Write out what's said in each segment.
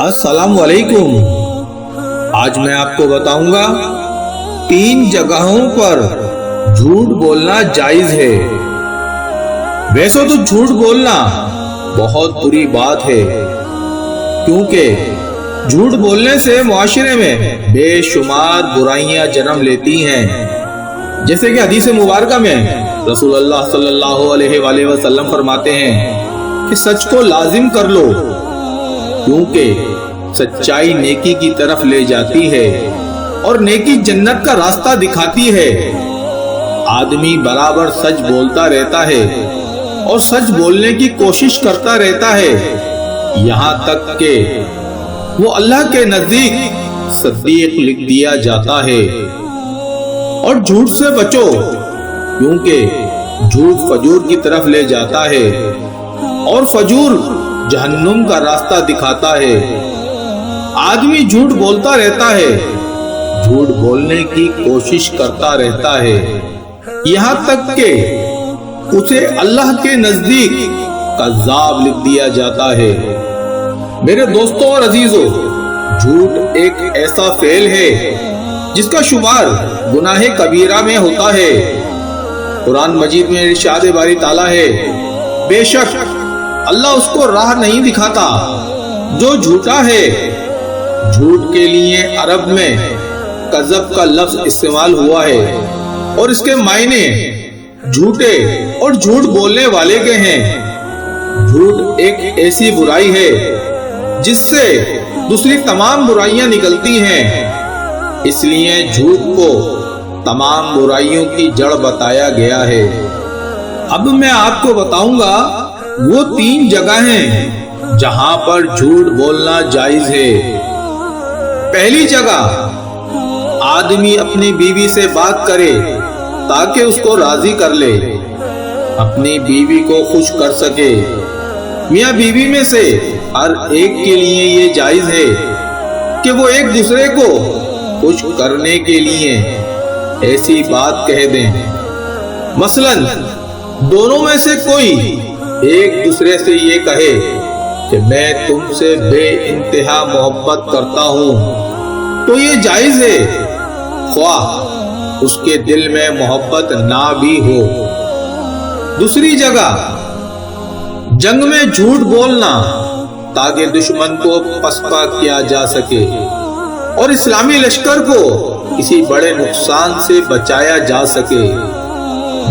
अस्सलाम वालेकुम। आज मैं आपको बताऊंगा 3 जगहों पर झूठ बोलना जायज है। वैसे तो झूठ बोलना बहुत बुरी बात है, क्योंकि झूठ बोलने से मुआशरे में बेशुमार बुराइयां जन्म लेती हैं। जैसे कि हदीस मुबारक में रसूलुल्लाह सल्लल्लाहु अलैहि वसल्लम फरमाते हैं कि सच को लाजिम कर लो, क्योंकि सच्चाई नेकी की तरफ ले जाती है और नेकी जन्नत का रास्ता दिखाती है। आदमी बराबर सच बोलता रहता है और सच बोलने की कोशिश करता रहता है, यहाँ तक कि वो अल्लाह के नजदीक सद्दीक लिख दिया जाता है। और झूठ से बचो, क्योंकि झूठ फजूर की तरफ ले जाता है और फजूर जहन्नुम का रास्ता दिखाता है। आदमी झूठ बोलता रहता है, झूठ बोलने की कोशिश करता रहता है, यहाँ तक कि उसे अल्लाह के नजदीक कज़्ज़ाब लिख दिया जाता है। मेरे दोस्तों और अजीजों, झूठ एक ऐसा फेल है जिसका शुमार गुनाह कबीरा में होता है। कुरान मजीद में इरशाद बारी ताला है, बेशक अल्लाह उसको राह नहीं दिखाता जो झूठा है। झूठ के लिए अरब में कज़ब का लफ्ज इस्तेमाल हुआ है और इसके मायने झूठे और झूठ बोलने वाले के हैं। झूठ एक ऐसी बुराई है जिससे दूसरी तमाम बुराइयां निकलती हैं, इसलिए झूठ को तमाम बुराइयों की जड़ बताया गया है। अब मैं आपको बताऊंगा वो 3 जगहें जहां पर झूठ बोलना जायज है। पहली जगह, आदमी अपनी बीवी से बात करे ताकि उसको राजी कर ले, अपनी बीवी को खुश कर सके। मियां बीवी में से हर एक के लिए ये जायज है कि वो एक दूसरे को खुश करने के लिए ऐसी बात कह दें। मसलन दोनों में से कोई एक दूसरे से ये कहे कि मैं तुमसे बेइंतहा मोहब्बत करता हूं, तो ये जायज है, ख्वाह उसके दिल में मोहब्बत ना भी हो। दूसरी जगह, जंग में झूठ बोलना ताकि दुश्मन को पसपा किया जा सके और इस्लामी लश्कर को किसी बड़े नुकसान से बचाया जा सके।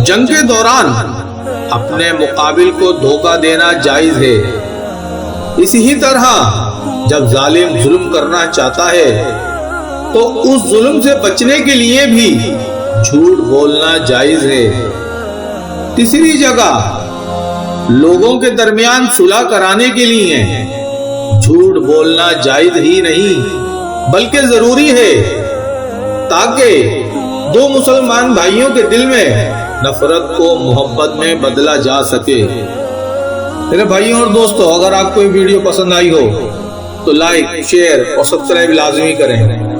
जंग के दौरान अपने मुकाबिल को धोखा देना जायज है। इसी तरह जब जालिम जुल्म करना चाहता है तो उस जुल्म से बचने के लिए भी झूठ बोलना जायज है। तीसरी जगह, लोगों के दरमियान सुलह कराने के लिए झूठ बोलना जायज ही नहीं बल्कि जरूरी है, ताकि 2 मुसलमान भाइयों के दिल में नफरत को मोहब्बत में बदला जा सके। मेरे भाइयों और दोस्तों, अगर आपको ये वीडियो पसंद आई हो तो लाइक, शेयर और सब्सक्राइब लाजमी करें।